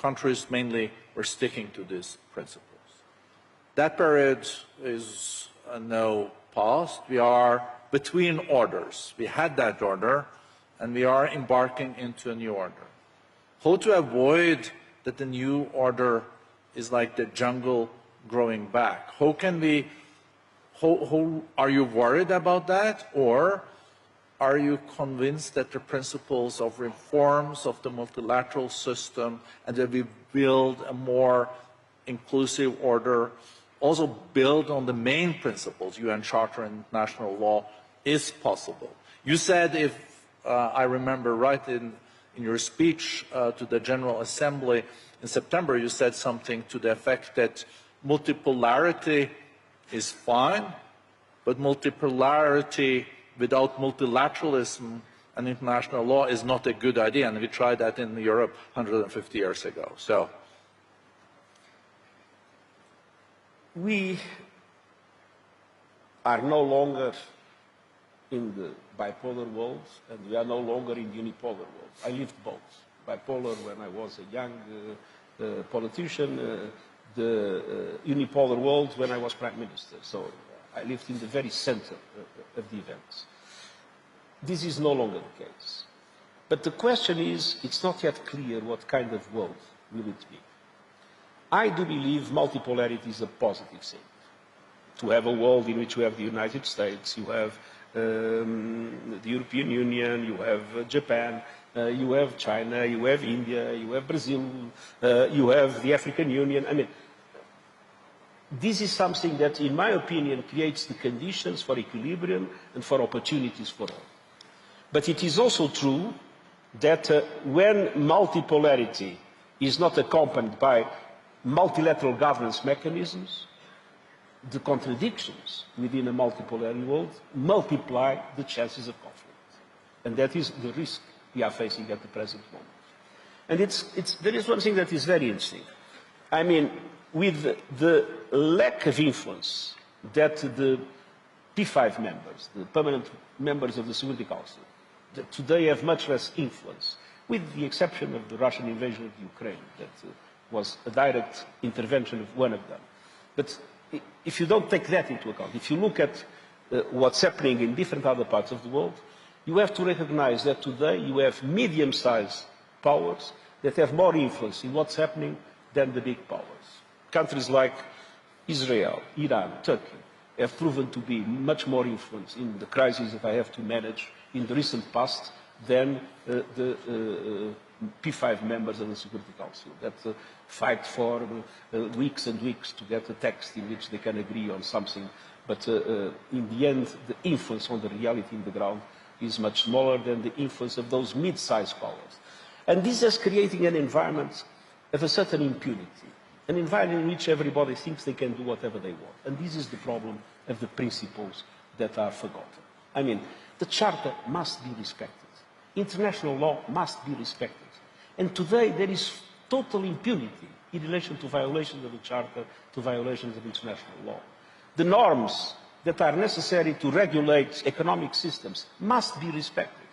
countries mainly were sticking to these principles. That period is now past. We are between orders. We had that order, and we are embarking into a new order. How to avoid that the new order is like the jungle growing back? How are you worried about that, or are you convinced that the principles of reforms of the multilateral system and that we build a more inclusive order, also build on the main principles, UN Charter and international law, is possible? You said, if I remember right in your speech to the General Assembly in September, you said something to the effect that multipolarity is fine, but multipolarity without multilateralism and international law is not a good idea, and we tried that in Europe 150 years ago. So we are no longer in the bipolar world, and we are no longer in the unipolar world. I lived both. Bipolar when I was a young politician, the unipolar world when I was Prime Minister. So I lived in the very center of the events. This is no longer the case. But the question is, it's not yet clear what kind of world will it be. I do believe multipolarity is a positive thing. To have a world in which you have the United States, you have the European Union, you have Japan, you have China, you have India, you have Brazil, you have the African Union. I mean, this is something that, in my opinion, creates the conditions for equilibrium and for opportunities for all. But it is also true that when multipolarity is not accompanied by multilateral governance mechanisms, the contradictions within a multipolar world multiply the chances of conflict. And that is the risk we are facing at the present moment. And there is one thing that is very interesting. I mean, with the lack of influence that the P5 members, the permanent members of the Security Council, that today have much less influence, with the exception of the Russian invasion of Ukraine, that was a direct intervention of one of them. But if you don't take that into account, if you look at what's happening in different other parts of the world, you have to recognize that today you have medium-sized powers that have more influence in what's happening than the big powers. Countries like Israel, Iran, Turkey have proven to be much more influenced in the crises that I have to manage in the recent past than the P5 members of the Security Council that fight for weeks and weeks to get a text in which they can agree on something. But in the end, the influence on the reality in the ground is much smaller than the influence of those mid-sized powers. And this is creating an environment of a certain impunity, an environment in which everybody thinks they can do whatever they want. And this is the problem of the principles that are forgotten. I mean, the Charter must be respected. International law must be respected. And today there is total impunity in relation to violations of the Charter, to violations of international law. The norms that are necessary to regulate economic systems must be respected.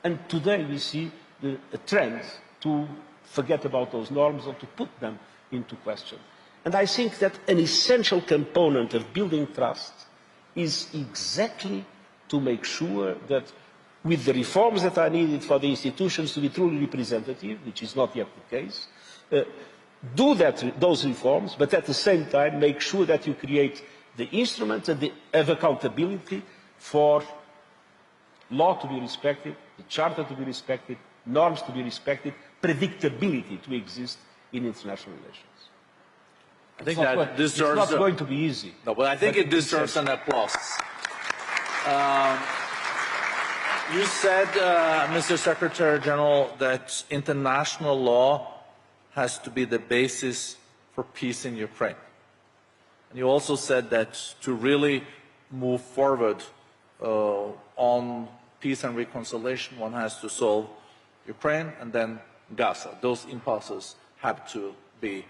And today we see a trend to forget about those norms or to put them into question. And I think that an essential component of building trust is exactly to make sure that with the reforms that are needed for the institutions to be truly representative, which is not yet the case, do those reforms, but at the same time make sure that you create the instruments of accountability for law to be respected, the Charter to be respected, norms to be respected, predictability to exist in international relations. I think that deserves... It's not going to be easy. No, but I think it deserves an applause. You said, Mr. Secretary General, that international law has to be the basis for peace in Ukraine. And you also said that to really move forward on peace and reconciliation, one has to solve Ukraine and then Gaza. Those impulses have to be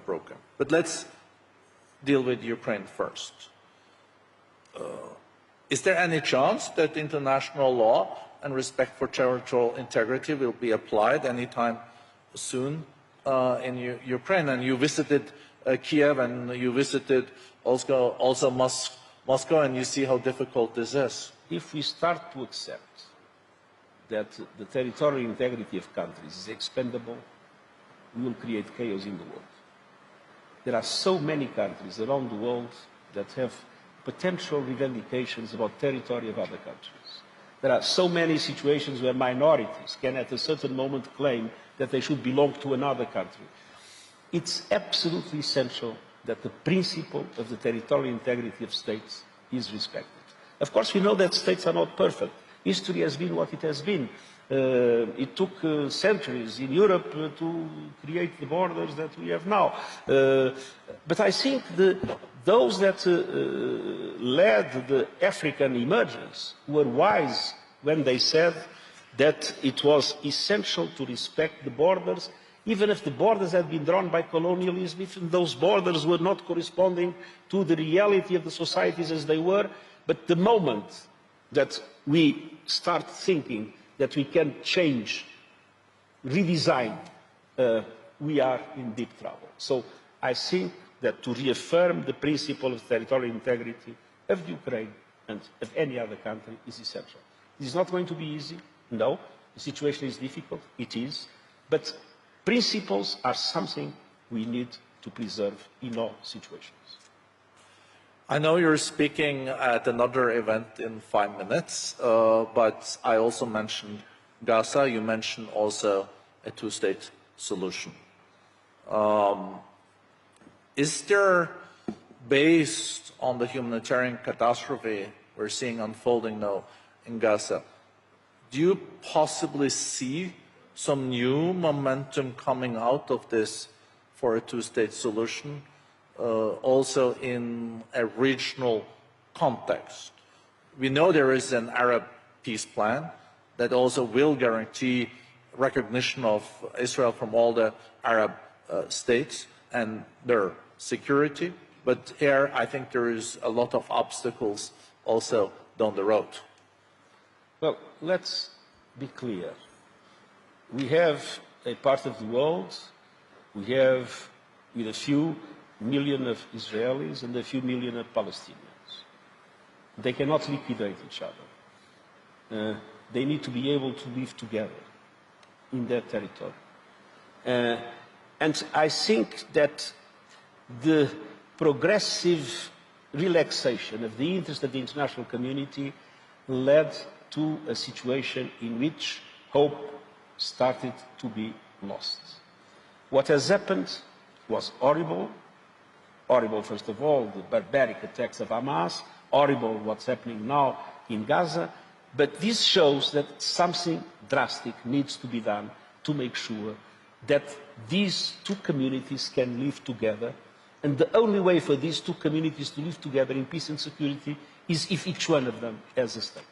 broken. But let's deal with Ukraine first. Is there any chance that international law and respect for territorial integrity will be applied anytime soon in Ukraine, and you visited Kiev and you visited also Moscow, and you see how difficult this is. If we start to accept that the territorial integrity of countries is expendable, we will create chaos in the world. There are so many countries around the world that have potential revendications about territory of other countries. There are so many situations where minorities can at a certain moment claim that they should belong to another country. It's absolutely essential that the principle of the territorial integrity of states is respected. Of course, we know that states are not perfect. History has been what it has been. It took centuries in Europe to create the borders that we have now. But I think those that led the African emergence were wise when they said that it was essential to respect the borders, even if the borders had been drawn by colonialism, even those borders were not corresponding to the reality of the societies as they were. But the moment that we start thinking that we can change, redesign, we are in deep trouble. So I think that to reaffirm the principle of territorial integrity of Ukraine and of any other country is essential. It is not going to be easy, no. The situation is difficult, it is. But principles are something we need to preserve in all situations. I know you're speaking at another event in 5 minutes, but I also mentioned Gaza. You mentioned also a two-state solution. Is there, based on the humanitarian catastrophe we're seeing unfolding now in Gaza, do you possibly see some new momentum coming out of this for a two-state solution? Also in a regional context. We know there is an Arab peace plan that also will guarantee recognition of Israel from all the Arab states and their security, but here I think there is a lot of obstacles also down the road. Well, let's be clear. We have a part of the world, we have with a few million of Israelis and a few million of Palestinians. They cannot liquidate each other. They need to be able to live together in their territory. And I think that the progressive relaxation of the interest of the international community led to a situation in which hope started to be lost. What has happened was horrible. Horrible, first of all, the barbaric attacks of Hamas, horrible what's happening now in Gaza, but this shows that something drastic needs to be done to make sure that these two communities can live together, and the only way for these two communities to live together in peace and security is if each one of them has a state.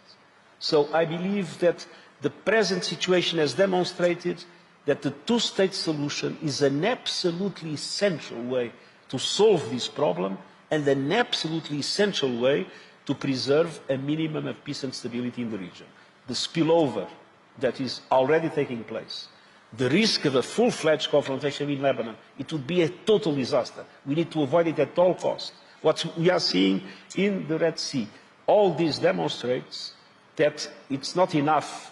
So I believe that the present situation has demonstrated that the two-state solution is an absolutely essential way to solve this problem and an absolutely essential way to preserve a minimum of peace and stability in the region. The spillover that is already taking place, the risk of a full-fledged confrontation in Lebanon, it would be a total disaster. We need to avoid it at all costs. What we are seeing in the Red Sea, all this demonstrates that it's not enough.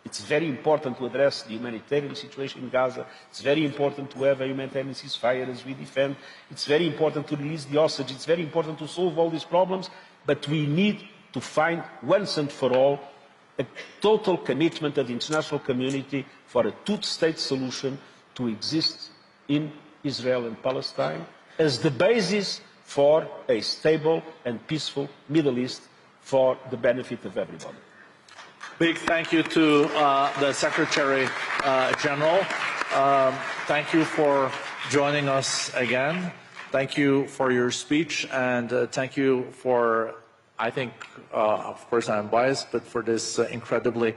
It's very important to address the humanitarian situation in Gaza. It's very important to have a humanitarian ceasefire as we defend. It's very important to release the hostage. It's very important to solve all these problems. But we need to find once and for all a total commitment of the international community for a two-state solution to exist in Israel and Palestine as the basis for a stable and peaceful Middle East for the benefit of everybody. Big thank you to the Secretary General. Thank you for joining us again. Thank you for your speech, and thank you for, I think, of course I'm biased, but for this incredibly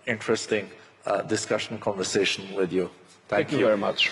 interesting discussion conversation with you. Thank you very much.